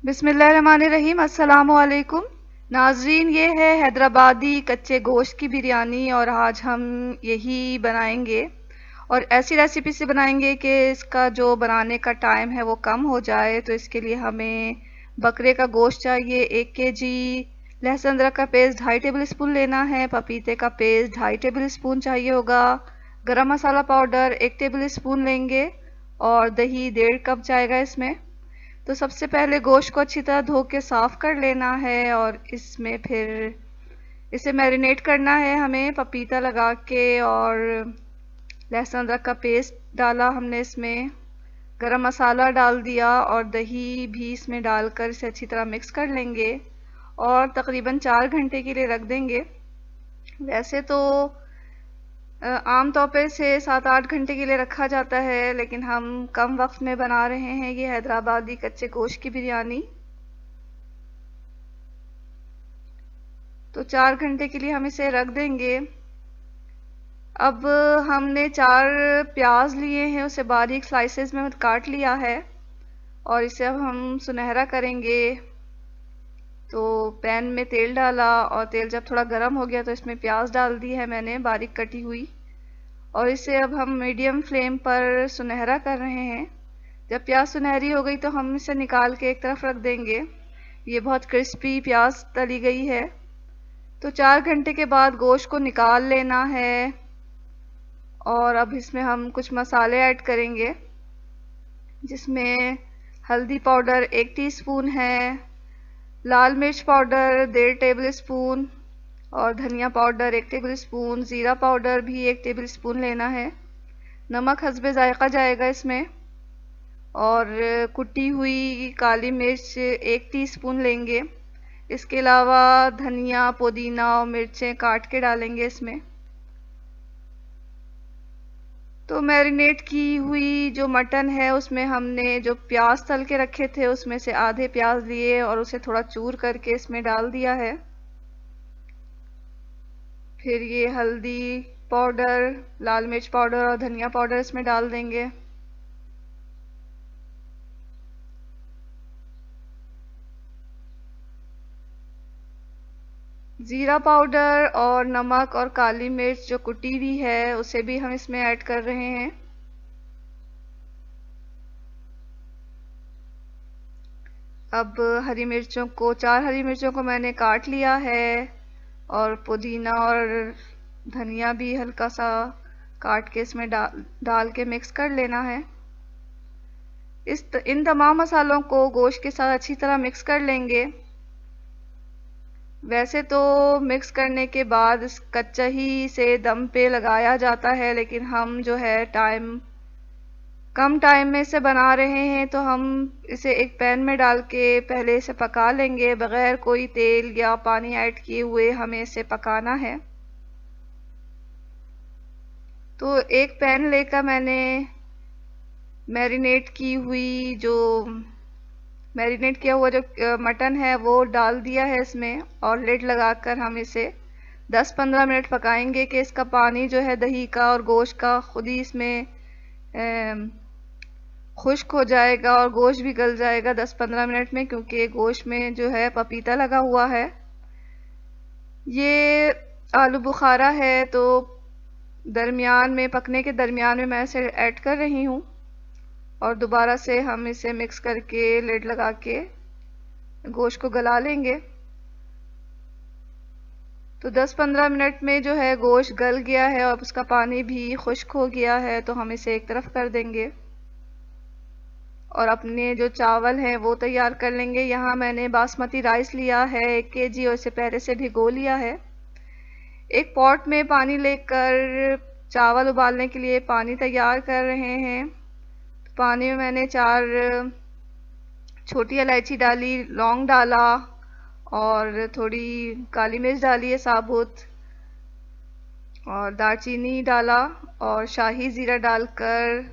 बिस्मिल्लाहिर्रहमानिर्रहीम। अस्सलामु अलैकुम नाजरीन, ये है हैदराबादी कच्चे गोश्त की बिरयानी और आज हम यही बनाएंगे और ऐसी रेसिपी से बनाएंगे कि इसका जो बनाने का टाइम है वो कम हो जाए। तो इसके लिए हमें बकरे का गोश्त चाहिए 1 केजी, लहसुन अदरक का पेस्ट 2.5 टेबल स्पून लेना है, पपीते का पेस्ट 2.5 टेबल स्पून चाहिए होगा, गरम मसाला पाउडर 1 टेबल स्पून लेंगे और दही 1.5 कप जाएगा इसमें। तो सबसे पहले गोश्त को अच्छी तरह धो के साफ़ कर लेना है और इसमें फिर इसे मैरिनेट करना है हमें पपीता लगा के। और लहसुन अदरक का पेस्ट डाला हमने, इसमें गरम मसाला डाल दिया और दही भी इसमें डालकर इसे अच्छी तरह मिक्स कर लेंगे और तकरीबन 4 घंटे के लिए रख देंगे। वैसे तो आम तौर पे से 7-8 घंटे के लिए रखा जाता है, लेकिन हम कम वक्त में बना रहे हैं ये हैदराबादी कच्चे गोश्त की बिरयानी। तो 4 घंटे के लिए हम इसे रख देंगे। अब हमने 4 प्याज लिए हैं, उसे बारीक स्लाइसेस में काट लिया है और इसे अब हम सुनहरा करेंगे। तो पैन में तेल डाला और तेल जब थोड़ा गर्म हो गया तो इसमें प्याज डाल दी है मैंने बारीक कटी हुई और इसे अब हम मीडियम फ्लेम पर सुनहरा कर रहे हैं। जब प्याज सुनहरी हो गई तो हम इसे निकाल के एक तरफ रख देंगे। ये बहुत क्रिस्पी प्याज तली गई है। तो 4 घंटे के बाद गोश्त को निकाल लेना है और अब इसमें हम कुछ मसाले ऐड करेंगे, जिसमें हल्दी पाउडर 1 टीस्पून है, लाल मिर्च पाउडर 1.5 टेबल स्पून और धनिया पाउडर 1 टेबल स्पून, ज़ीरा पाउडर भी 1 टेबल स्पून लेना है, नमक हस्बे जायका जाएगा इसमें और कुटी हुई काली मिर्च 1 टीस्पून लेंगे। इसके अलावा धनिया, पुदीना और मिर्चें काट के डालेंगे इसमें। तो मैरिनेट की हुई जो मटन है उसमें हमने जो प्याज तल के रखे थे उसमें से आधे प्याज लिए और उसे थोड़ा चूर करके इसमें डाल दिया है। फिर ये हल्दी पाउडर, लाल मिर्च पाउडर और धनिया पाउडर इसमें डाल देंगे। ज़ीरा पाउडर और नमक और काली मिर्च जो कुटी हुई है उसे भी हम इसमें ऐड कर रहे हैं। अब हरी मिर्चों को 4 हरी मिर्चों को मैंने काट लिया है और पुदीना और धनिया भी हल्का सा काट के इसमें डाल के मिक्स कर लेना है। इन तमाम मसालों को गोश्त के साथ अच्छी तरह मिक्स कर लेंगे। वैसे तो मिक्स करने के बाद कच्चा ही से दम पे लगाया जाता है, लेकिन हम जो है कम टाइम में इसे बना रहे हैं तो हम इसे एक पैन में डाल के पहले इसे पका लेंगे। बगैर कोई तेल या पानी ऐड किए हुए हमें इसे पकाना है। तो एक पैन लेकर मैंने मैरिनेट किया हुआ जो मटन है वो डाल दिया है इसमें और लिड लगाकर हम इसे 10-15 मिनट पकाएंगे कि इसका पानी जो है दही का और गोश्त का खुद ही इसमें खुश्क हो जाएगा और गोश्त भी गल जाएगा 10-15 मिनट में, क्योंकि गोश्त में जो है पपीता लगा हुआ है। ये आलू बुखारा है तो पकने के दरमियान में मैं इसे ऐड कर रही हूँ और दोबारा से हम इसे मिक्स करके लिड लगा के गोश्त को गला लेंगे। तो 10-15 मिनट में जो है गोश्त गल गया है और उसका पानी भी खुश्क हो गया है, तो हम इसे एक तरफ कर देंगे और अपने जो चावल हैं वो तैयार कर लेंगे। यहाँ मैंने बासमती राइस लिया है 1 केजी और इसे पहले से भिगो लिया है। एक पॉट में पानी लेकर चावल उबालने के लिए पानी तैयार कर रहे हैं। पानी में मैंने 4 छोटी इलायची डाली, लौंग डाला और थोड़ी काली मिर्च डाली है साबुत और दालचीनी डाला और शाही ज़ीरा डालकर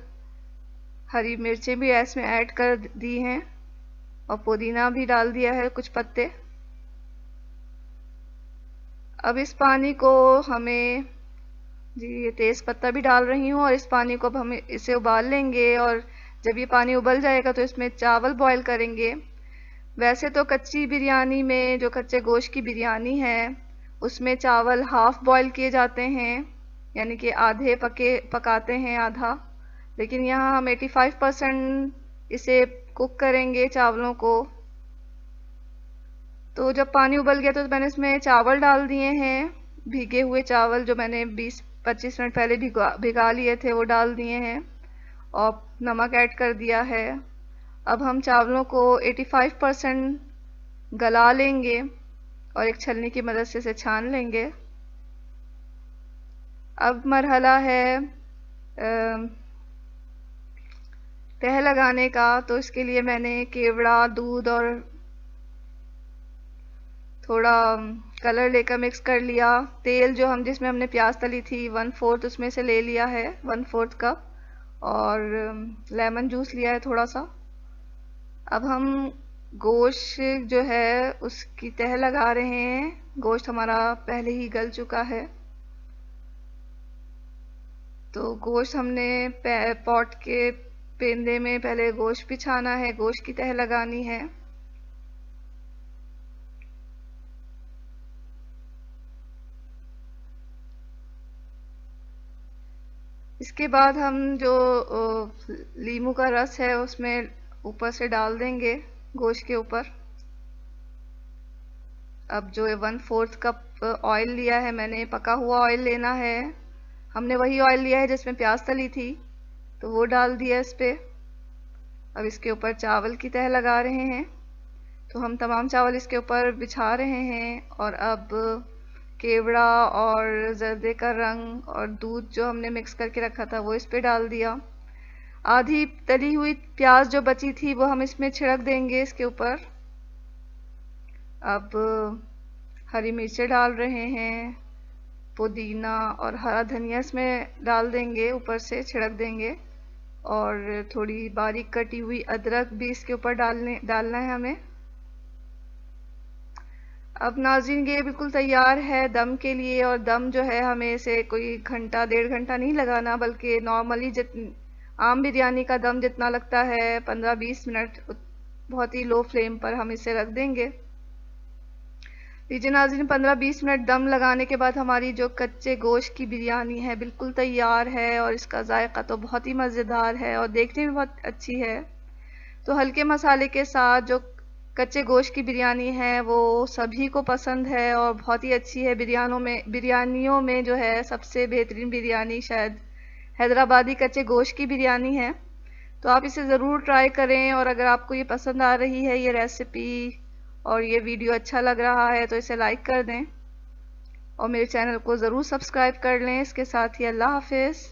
हरी मिर्चें भी इसमें ऐड कर दी हैं और पुदीना भी डाल दिया है कुछ पत्ते। अब इस पानी को हमें ये तेज़ पत्ता भी डाल रही हूँ और इस पानी को अब हम इसे उबाल लेंगे और जब ये पानी उबल जाएगा तो इसमें चावल बॉईल करेंगे। वैसे तो कच्ची बिरयानी में, जो कच्चे गोश्त की बिरयानी है, उसमें चावल हाफ बॉईल किए जाते हैं, यानी कि आधे पकाते हैं आधा। लेकिन यहाँ हम 85% इसे कुक करेंगे चावलों को। तो जब पानी उबल गया तो मैंने इसमें चावल डाल दिए हैं, भीगे हुए चावल जो मैंने 20-25 मिनट पहले भिगा लिए थे वो डाल दिए हैं, और नमक ऐड कर दिया है। अब हम चावलों को 85% गला लेंगे और एक छलनी की मदद से इसे छान लेंगे। अब मरहला है तह लगाने का। तो इसके लिए मैंने केवड़ा, दूध और थोड़ा कलर लेकर मिक्स कर लिया। तेल जो जिसमें हमने प्याज तली थी 1/4 उसमें से ले लिया है, 1/4 कप, और लेमन जूस लिया है थोड़ा सा। अब हम गोश्त जो है उसकी तह लगा रहे हैं। गोश्त हमारा पहले ही गल चुका है। तो गोश्त हमने पॉट के पेंदे में पहले गोश्त बिछाना है, गोश्त की तह लगानी है। इसके बाद हम जो लीमू का रस है उसमें ऊपर से डाल देंगे गोश्त के ऊपर। अब जो 1/4 कप ऑयल लिया है मैंने, पका हुआ ऑयल लेना है। हमने वही ऑयल लिया है जिसमें प्याज तली थी, तो वो डाल दिया इस पे। अब इसके ऊपर चावल की तह लगा रहे हैं। तो हम तमाम चावल इसके ऊपर बिछा रहे हैं, और अब केवड़ा और जर्दे का रंग और दूध जो हमने मिक्स करके रखा था वो इस पे डाल दिया। आधी तली हुई प्याज जो बची थी वो हम इसमें छिड़क देंगे इसके ऊपर। अब हरी मिर्चें डाल रहे हैं, पुदीना और हरा धनिया इसमें डाल देंगे, ऊपर से छिड़क देंगे, और थोड़ी बारीक कटी हुई अदरक भी इसके ऊपर डालना है हमें। अब नाज़रीन ये बिल्कुल तैयार है दम के लिए। और दम जो है हमें इसे कोई घंटा 1.5 घंटा नहीं लगाना, बल्कि नॉर्मली आम बिरयानी का दम जितना लगता है 15-20 मिनट, बहुत ही लो फ्लेम पर हम इसे रख देंगे। लीजिए नाज़रीन, 15-20 मिनट दम लगाने के बाद हमारी जो कच्चे गोश्त की बिरयानी है बिल्कुल तैयार है, और इसका जायका तो बहुत ही मज़ेदार है और देखने में बहुत अच्छी है। तो हल्के मसाले के साथ जो कच्चे गोश्त की बिरयानी है वो सभी को पसंद है और बहुत ही अच्छी है। बिरयानियों में जो है सबसे बेहतरीन बिरयानी शायद हैदराबादी कच्चे गोश्त की बिरयानी है। तो आप इसे ज़रूर ट्राई करें, और अगर आपको ये पसंद आ रही है ये रेसिपी और ये वीडियो अच्छा लग रहा है तो इसे लाइक कर दें, और मेरे चैनल को ज़रूर सब्सक्राइब कर लें। इसके साथ ही अल्लाह हाफिज़।